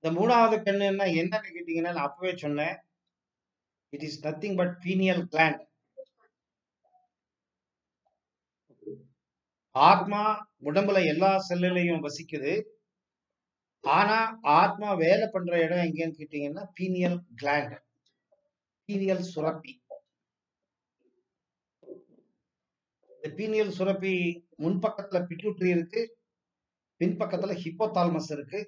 இந்த மூணாவது கண்ணுன்னா என்னன்னு கேட்டீங்கன்னா நான் அப்பவே சொன்னேன். It is nothing but pineal gland. ஆத்மா உடம்புல எல்லா செல்லுலையும் வசிக்குது. ஆனா ஆத்மா வேலை பண்ற இடம் எங்கன்னு கேட்டீங்கன்னா பீனியல் கிளாண்ட், பீனியல் சுரப்பி. இந்த பீனியல் சுரப்பி முன்பக்கத்துல பிட்யூட்டரி இருக்கு, பின்பக்கத்துல ஹிப்போதாலமஸ் இருக்கு,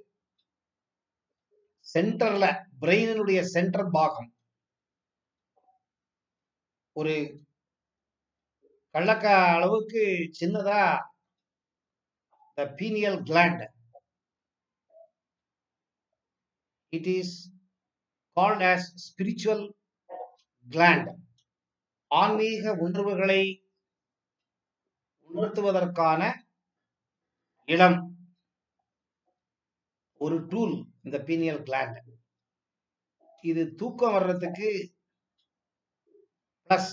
சென்டர்ல பிரெயினுடைய சென்டர் பாகம் ஒரு கள்ளக்கா அளவுக்கு சின்னதா the pineal gland. It is called as spiritual gland. ஆன்மீக உணர்வுகளை உணர்த்துவதற்கான இடம், ஒரு டூல் இந்த பீனியல் கிளாண்ட். இது தூக்கம் வர்றதுக்கு பிளஸ்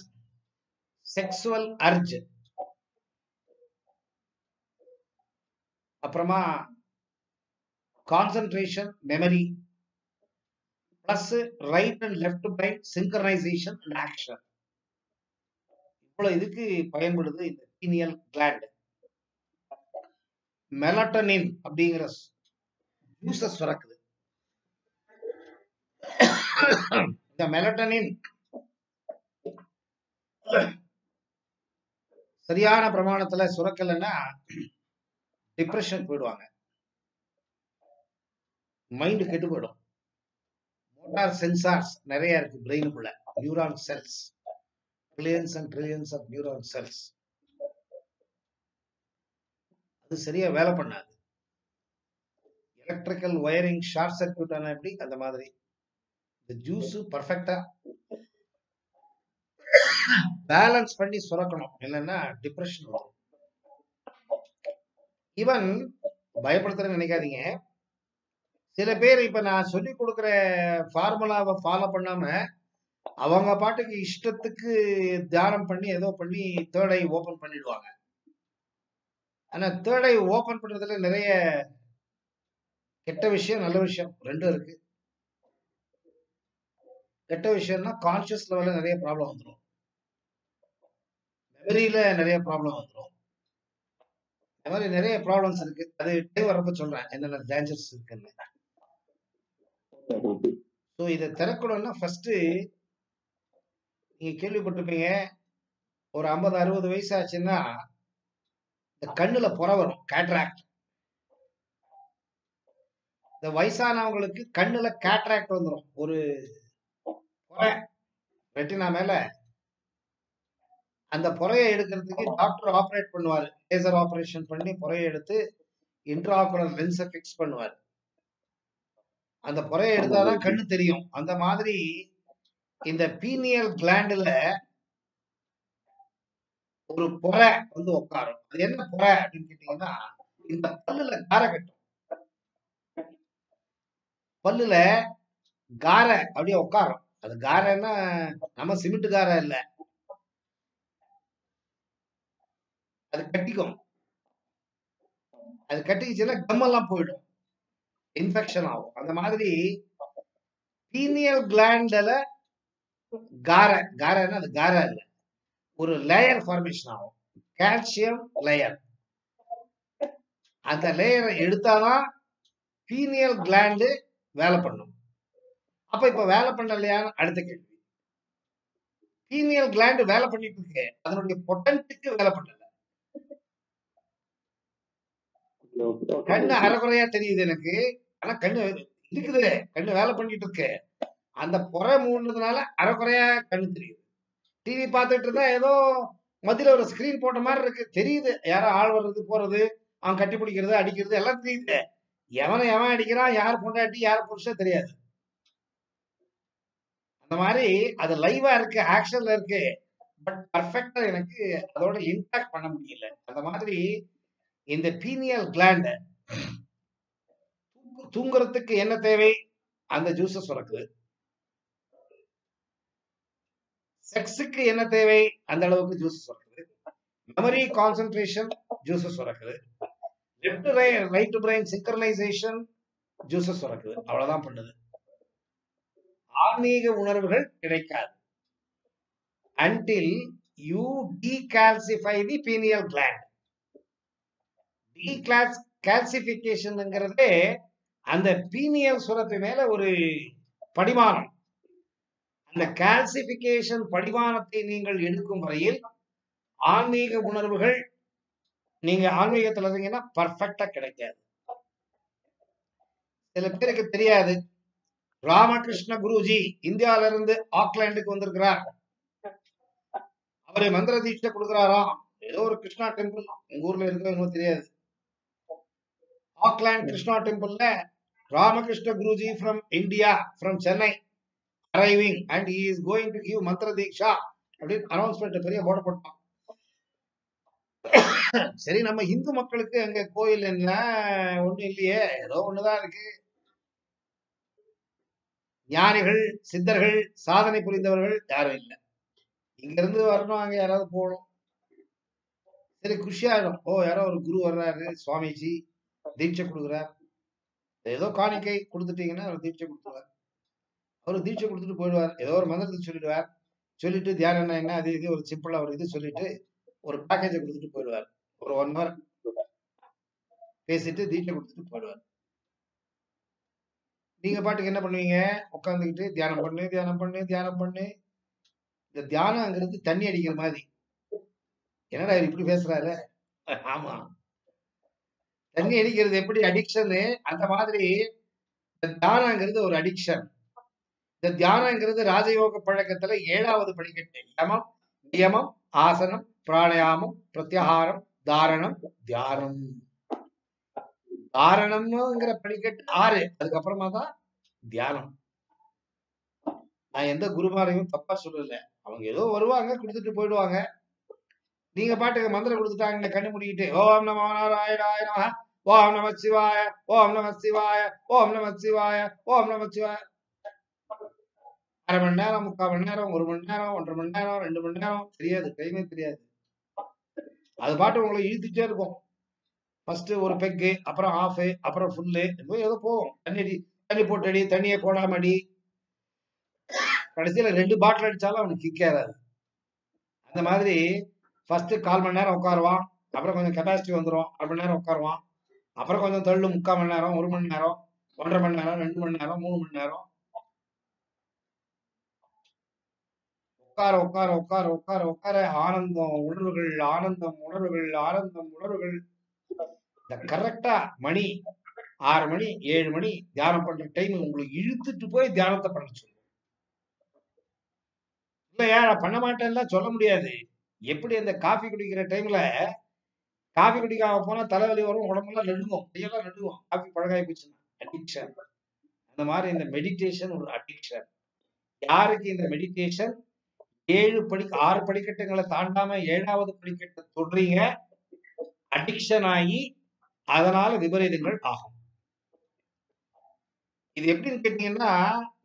செக்ஸுவல் அர்ஜ், அப்புறமா concentration, memory, plus right and left brain synchronisation and action. இவ்வளவு இதுக்கு பயன்படுது இந்த பீனியல் கிளாண்ட். மெலட்டனின் அப்படிங்கிற ஜூஸஸ் சுரக்குது. இந்த மெலட்டனின் சரியான பிரமாணத்துல சுரக்கலைன்னா டிப்ரெஷன் போயிடுவாங்க, மைண்ட் கெட்டு போயிடும். மோட்டார் சென்சார்ஸ் நிறைய இருக்கு பிரெயினுக்குள்ள, neuron cells, trillions and trillions of neuron cells. அது சரியா வேலை பண்ணாது. எலக்ட்ரிக்கல் வயரிங் ஷார்ட் சர்க்யூட் ஆனா எப்படி, அந்த மாதிரி இந்த ஜூஸ் பர்ஃபெக்டா பேலன்ஸ் பண்ணி சுரக்கணும், இல்லைன்னா டிப்ரெஷன் வரும். ஈவன் பயப்படுத்துறேன்னு நினைக்காதீங்க. சில பேர் இப்ப நான் சொல்லி கொடுக்குற ஃபார்முலாவை ஃபாலோ பண்ணாம அவங்க பாட்டுக்கு இஷ்டத்துக்கு தியானம் பண்ணி ஏதோ பண்ணி தேர்ட் ஐ ஓபன் பண்ணிடுவாங்க. ஆனா தேர்ட் ஐ ஓபன் பண்றதுல நிறைய கெட்ட விஷயம் நல்ல விஷயம் ரெண்டும் இருக்கு. கெட்ட விஷயம்னா கான்சியஸ் லெவல்ல நிறைய ப்ராப்ளம் வந்துடும், மெமரியில நிறைய ப்ராப்ளம் வந்துடும். இந்த மாதிரி நிறைய ப்ராப்ளம்ஸ் இருக்கு. அது டைம் வரப்ப சொல்றேன் என்னென்ன டேஞ்சர்ஸ் இருக்குன்னு. ஸோ இதை திறக்கணும்னா ஃபர்ஸ்ட் நீங்க கேள்விப்பட்டிருப்பீங்க, ஒரு 50-60 வயசு ஆச்சுன்னா இந்த கண்ணுல புற வரும், கேட்ராக்ட். இந்த வயசானவங்களுக்கு கண்ணுல கேட்ராக்ட் வந்துடும், ஒரு புறை ரெட்டினா மேல. அந்த புறையை எடுக்கிறதுக்கு டாக்டர் ஆபரேட் பண்ணுவாரு, லேசர் ஆபரேஷன் பண்ணி புறையை எடுத்து இன்ட்ராகுலர் லென்ஸை பிக்ஸ் பண்ணுவார். அந்த புறையை எடுத்தாதான் கண்ணு தெரியும். அந்த மாதிரி இந்த பீனியல் கிளாண்டுல ஒரு புறை வந்து உட்காரும். அது என்ன புறை அப்படின்னு கேட்டீங்கன்னா, இந்த பல்லுல காரை கட்டும். பல்லுல காரை அப்படியே உட்காரும். அது காரைன்னா நம்ம சிமெண்ட் காரை இல்ல, அது கட்டிக்கும். அது கட்டிக்கிச்சுன்னா கம்மெல்லாம் போயிடும், இன்ஃபெக்ஷன் ஆகும். அந்த மாதிரி பீனியல் கிளாண்ட்ல காரைன்னா அது காரை இல்ல, ஒரு லேயர் ஃபார்மேஷன் ஆகும், கால்சியம் லேயர். அந்த லேயரை எடுத்தாதான் பீனியல் கிளாண்டு வேலை பண்ணும். அப்ப இப்ப வேலை பண்ணலையான்னு அடுத்த கேள்வி. பீனியல் கிளாண்டு வேலை பண்ணிட்டு இருக்கு, அதனுடைய பொட்டன்ட்டுக்கு வேலை பண்ணல. கண்ணு அரைகுறையா தெரியுது எனக்கு, ஆனா கண்ணு இருக்குது, கண்ணு வேலை பண்ணிட்டு இருக்கு. அந்த புறை மூடுறதுனால அரைகுறையா கண்ணு தெரியுது. டிவி பார்த்துட்டு இருந்தா ஏதோ மத்தியில ஒரு ஸ்கிரீன் போட்ட மாதிரி இருக்கு, தெரியுது யாரோ ஆள் வர்றது போறது, அவன் கட்டி பிடிக்கிறது அடிக்கிறது எல்லாம் தெரியுது. எவன் அடிக்கிறான், யார் பொண்டாட்டி யார் புருஷன் தெரியாது. அந்த மாதிரி அது லைவா இருக்கு, ஆக்ஷன்ல இருக்கு, பட் பர்ஃபெக்டா எனக்கு அதோட இன்டாக்ட் பண்ண முடியல. அந்த மாதிரி இந்த பீனியல் கிளாண்ட் தூங்குறதுக்கு என்ன தேவை, அந்த ஜூஸ சுரக்குது. செக்ஸுக்கு என்ன தேவை, அந்த அளவுக்கு ஜூஸ் சுரக்குது. மெமரி கான்சென்ட்ரேஷன் ஜூஸ் சுரக்குது. Left right brain synchronisation juices சுரக்குது, அவ்வளவுதான் பண்ணுது. ஆன்மீக உணர்வுகள் கிடைக்காது until you decalcify the pineal gland. decalcificationங்கிறதே அந்த பீனியல் சுரப்பி மேல ஒரு படிமானம். அந்த கால்சிபிகேஷன் படிமானத்தை நீங்கள் எடுக்கும் வரையில் ஆன்மீக உணர்வுகள் நீங்க ஆன்மீகத்துல இருந்தீங்கன்னா பர்ஃபெக்டா கிடைக்காது. சில பேருக்கு தெரியாது, ராமகிருஷ்ண குருஜி இந்தியாவில இருந்து ஆக்லாண்டுக்கு வந்திருக்கிறார். அவரு மந்திர தீட்சை கொடுக்கிறாராம். ஏதோ ஒரு கிருஷ்ணா டெம்பிள் எங்க ஊர்ல இருக்கிறவங்க தெரியாது. ஆக்லாண்ட் கிருஷ்ணா டெம்பிள்ல Ramakrishna Guruji from India, from Chennai arriving and he is going to give மந்திர தீட்சா அப்படின்னு அனௌன்ஸ்மெண்ட் பெரிய போர்டு போட்டான். சரி, நம்ம இந்து மக்களுக்கு அங்க கோயில் என்ன ஒண்ணும் இல்லையே, ஏதோ ஒண்ணுதான் இருக்கு. ஞானிகள் சித்தர்கள் சாதனை புரிந்தவர்கள் யாரும் இல்லை. இங்க இருந்து வரணும், அங்க யாராவது போகணும். சரி, குஷியாயிடும். ஓ, யாரோ ஒரு குரு வர்றாரு, சுவாமிஜி தீட்சை கொடுக்குறார், ஏதோ காணிக்கை கொடுத்துட்டீங்கன்னா அவர் தீட்சை கொடுத்துருவார். அவர் தீட்சை கொடுத்துட்டு போயிடுவார். ஏதோ ஒரு மந்திரத்தை சொல்லிடுவார். சொல்லிட்டு தியானம் என்ன அது இது ஒரு சிம்பிளா ஒரு இது சொல்லிட்டு ஒரு பேக்கேஜை கொடுத்துட்டு போயிடுவார். ஒரு 1 hour பேசிட்டு தீட்சை கொடுத்துட்டு போயிடுவார். நீங்க பாட்டுக்கு என்ன பண்ணுவீங்க? உட்காந்துக்கிட்டு தியானம் பண்ணு தியானம் பண்ணு தியானம் பண்ணு. இந்த தியானங்கிறது தண்ணி அடிக்கிற மாதிரி. என்னடா இப்படி பேசுறாரு? ஆமா, தண்ணி அடிக்கிறது எப்படி அடிக்ஷனு, அந்த மாதிரி இந்த தியானங்கிறது ஒரு அடிக்ஷன். இந்த தியானங்கிறது ராஜயோக பழக்கத்துல 7வது படிக்கட்டு. யமம் நியமம் ஆசனம் பிராணாயாமம் பிரத்யாகாரம் தாரணம் தியானம். தாரணம்ங்கிற படிக்கட்டு 6, அதுக்கப்புறமா தான் தியானம். நான் எந்த குருமாரையும் தப்பா சொல்லல. அவங்க ஏதோ வருவாங்க, கொடுத்துட்டு போயிடுவாங்க. நீங்க பாட்டுக்கு மந்திரம் கொடுத்துட்டாங்க, கண்ணு முடிக்கிட்டு ஓம் நமோ நாராயணாய நமஹ, ஓம் நம சிவாய, ஓம் நம சிவாய, ஓம் நம சிவாய, ஓம் நம சிவாய. 1/2 மணி நேரம், 3/4 மணி நேரம், 1 மணி நேரம், 1.5 மணி நேரம், 2 மணி நேரம், தெரியாது, டைமே தெரியாது. அது பாட்டு உங்களை இழுத்துட்டே இருக்கும். ஃபர்ஸ்ட் ஒரு பெக்கு, அப்புறம் ஆஃப், அப்புறம் ஃபுல்லு, ஏதோ போகும். தண்ணி போட்டு அடி, தண்ணியை போடாம அடி. கடைசியில 2 பாட்டில் அடிச்சாலும் அவனுக்கு கிக் ஏறாது. அந்த மாதிரி ஃபர்ஸ்ட் 1/4 மணி நேரம் உட்காருவான், அப்புறம் கொஞ்சம் கெப்பாசிட்டி வந்துடும், 1/2 மணி நேரம் உட்காருவான், அப்புறம் கொஞ்சம் தள்ளு 3/4 மணி நேரம், 1 மணி நேரம், 1.5 மணி நேரம், 2 மணி நேரம், 3 மணி நேரம். உட்கார உட்கார உட்கார உட்கார உட்கார ஆனந்தம் உணர்வுகள், ஆனந்தம் உணர்வுகள், ஆனந்தம் உணர்வுகள். இந்த கரெக்டா மணி 6 மணி 7 மணி தியானம் பண்ற டைம் உங்களுக்கு இழுத்துட்டு போய் தியானத்தை பண்ண சொல்லுங்க. இல்லையா, நான் பண்ண மாட்டேன்லாம் சொல்ல முடியாது. எப்படி அந்த காஃபி குடிக்கிற டைம்ல காஃபி குடிக்காம போனா தலைவலி வரும், உடம்பெல்லாம் நடுங்கும், கையெல்லாம் நடுங்கும், காஃபி பழகாய் போச்சுன்னா அடிக்ஷன். அந்த மாதிரி இந்த மெடிடேஷன் ஒரு அடிக்ஷன். யாருக்கு இந்த மெடிடேஷன் 6 படிக்கட்டுகளை தாண்டாம 7வது படிக்கட்டை தொடுறீங்க, அடிக்ஷன் ஆகி அதனால விபரீதங்கள் ஆகும். இது எப்படின்னு கேட்டீங்கன்னா,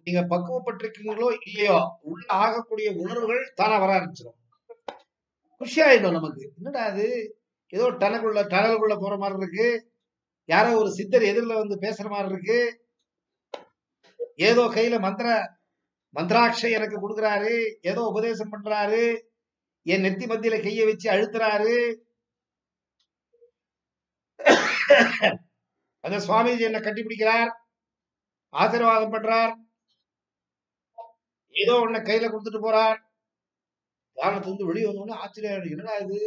நீங்க பக்குவப்பட்டிருக்கீங்களோ இல்லையோ, உள்ள ஆகக்கூடிய உணர்வுகள் தானே வர ஆரம்பிச்சிடும். குஷி ஆயிடும் நமக்கு. என்னடா அது, ஏதோ டனலுக்குள்ள போற மாதிரி இருக்கு, யாரோ ஒரு சித்தர் எதிரில வந்து பேசுற மாதிரி இருக்கு, ஏதோ கையில மந்திராட்சை எனக்கு கொடுக்குறாரு, ஏதோ உபதேசம் பண்றாரு, என் நெத்தி மத்தியில கைய வச்சு அழுத்துறாரு, அந்த சுவாமிஜி என்ன கட்டிப்பிடிக்கிறார், ஆசீர்வாதம் பண்றார், ஏதோ ஒண்ணு கையில கொடுத்துட்டு போறார். தியானத்துல இருந்து வெளியே வந்தோம்னா ஆச்சரியம், என்னடா இது,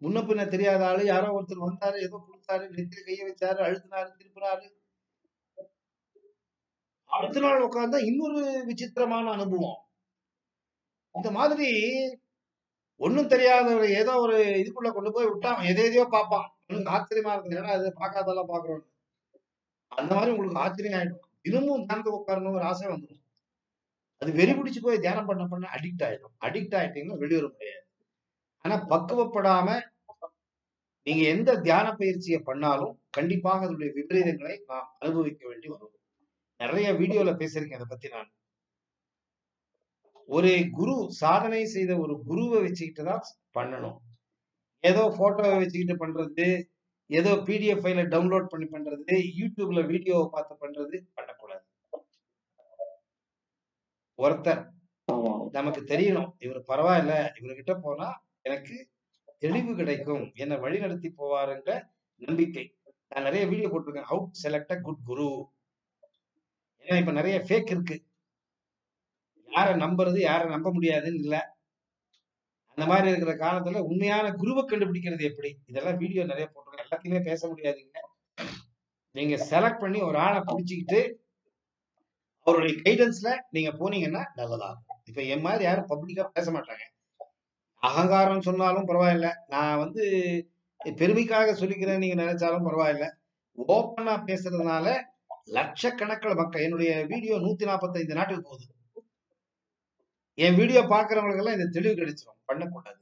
முன்ன பின்ன தெரியாத ஆளு, யாரோ ஒருத்தர் வந்தாரு, ஏதோ கொடுத்தாரு, நெத்தியில கைய வச்சாரு, அழுத்தினாரு, திருப்பினாரு. அடுத்த நாள் உட்கார்ந்தா இன்னொரு விசித்திரமான அனுபவம். இந்த மாதிரி ஒண்ணும் தெரியாதவர் ஏதோ ஒரு இதுக்குள்ள கொண்டு போய் விட்டா எதையோ பார்ப்பான். உங்களுக்கு ஆச்சரியமா இருக்கு, ஏன்னா அது பார்க்காதெல்லாம் பாக்குறோம். அந்த மாதிரி உங்களுக்கு ஆச்சரியம் ஆயிடும். தினமும் தியானத்துக்கு உட்காரணுங்கிற ஆசை வந்துடும். அது வெறி பிடிச்சு போய் தியானம் பண்ண அடிக்ட் ஆயிடும். அடிக்ட் ஆயிட்டீங்கன்னா வெளியே வர முடியாது. ஆனா பக்குவப்படாம நீங்க எந்த தியான பயிற்சியை பண்ணாலும் கண்டிப்பாக அதனுடைய விபரீதங்களை நாம் அனுபவிக்க வேண்டி வரும். நிறைய வீடியோல பேசியிருக்கேன் அதை பத்தி. நான் ஒரு குரு சாதனை செய்த ஒரு குருவை வச்சுக்கிட்டு தான் பண்ணணும். ஏதோ போட்டோவை வச்சுக்கிட்டு பண்றது, ஏதோ பிடிஎஃப் ஃபைல டவுன்லோட் பண்ணி பண்றது, யூடியூப்ல வீடியோவை பார்த்து பண்றது பண்ணக்கூடாது. ஒருத்தர் நமக்கு தெரியணும், இவர் பரவாயில்ல, இவர்கிட்ட போனா எனக்கு தெளிவு கிடைக்கும், என்னை வழி நடத்தி போவாருன்ற நம்பிக்கை. நான் நிறைய வீடியோ போட்டிருக்கேன், how to select a good guru. ஏன்னா இப்ப நிறைய ஃபேக் இருக்கு, யாரை நம்புறது யாரை நம்ப முடியாதுன்னு இல்ல. அந்த மாதிரி இருக்கிற காலத்துல உண்மையான குருவை கண்டுபிடிக்கிறது எப்படி, இதெல்லாம் வீடியோ நிறைய போட்டிருக்கேன். எல்லாத்தையுமே பேச முடியாதுங்க. நீங்க செலக்ட் பண்ணி ஒரு ஆளை பிடிச்சிக்கிட்டு அவருடைய கைடன்ஸ்ல நீங்க போனீங்கன்னா நல்லதா இருக்கும். இப்ப என் மாதிரி யாரும் பப்ளிக்கா பேச மாட்டாங்க. அகங்காரம் சொன்னாலும் பரவாயில்ல, நான் வந்து பெருமைக்காக சொல்லிக்கிறேன் நீங்க நினைச்சாலும் பரவாயில்ல, ஓப்பனா பேசுறதுனால லட்சக்கணக்கில் மக்கள், என்னுடைய வீடியோ 145 நாட்டுக்கு போகுது. என் வீடியோ பாக்குறவங்களுக்கு எல்லாம் இந்த தெளிவு கிடைச்சிடும், பண்ணக்கூடாது.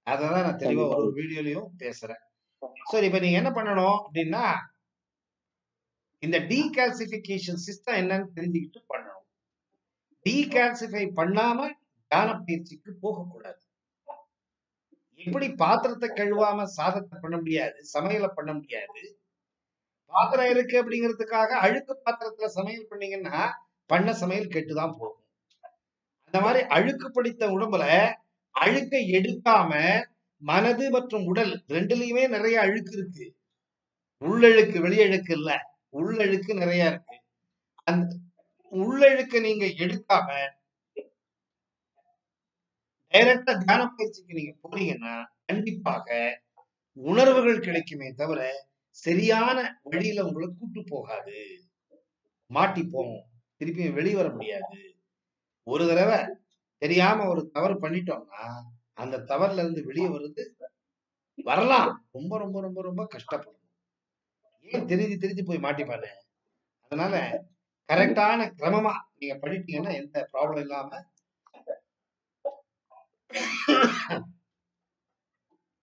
அததான் நான் தெளிவா ஒரு வீடியோலயும் பேசுறேன். சரி, இப்ப நீங்க என்ன பண்ணணும் அப்படின்னா, இந்த டீகால்சிபிகேஷன் சிஸ்டம் என்னன்னு தெரிஞ்சுக்கிட்டு பண்ணணும். டீகால்சிஃபை பண்ணாம தியான பயிற்சிக்கு போகக்கூடாது. எப்படி பாத்திரத்தை கழுவாம சாதத்தை பண்ண முடியாது, சமையலை பண்ண முடியாது. பாத்திரம் இருக்கு அப்படிங்கிறதுக்காக அழுக்கு பாத்திரத்துல சமையல் பண்ணீங்கன்னா பண்ண சமையல் கெட்டுதான் போகும். அந்த மாதிரி அழுக்கு பிடித்த உடம்புல அழுக்கை எடுக்காம மனது மற்றும் உடல் ரெண்டுலயுமே நிறைய அழுக்கு இருக்கு. உள்ளழுக்கு வெளியழுக்கு இல்ல, உள்ளழுக்கு நிறைய இருக்கு. அந்த உள்ளழுக்க நீங்க எடுக்காம டைரக்டா தியான பயிற்சிக்கு நீங்க போறீங்கன்னா கண்டிப்பாக உணர்வுகள் கிடைக்குமே தவிர சரியான வழியில உங்களை கூட்டு போகாது, மாட்டிப்போம், திருப்பி வெளிவர முடியாது. ஒரு தடவை தெரியாம ஒரு தவறு பண்ணிட்டோம்னா அந்த தவறுல இருந்து வெளியே வருது வரலாம், ரொம்ப ரொம்ப ரொம்ப ரொம்ப கஷ்டப்படும். ஏன் தெரிஞ்சு போய் மாட்டிப்பானே. அதனால கரெக்டான கிரமமா நீங்க பண்ணிட்டீங்கன்னா எந்த ப்ராப்ளம் இல்லாம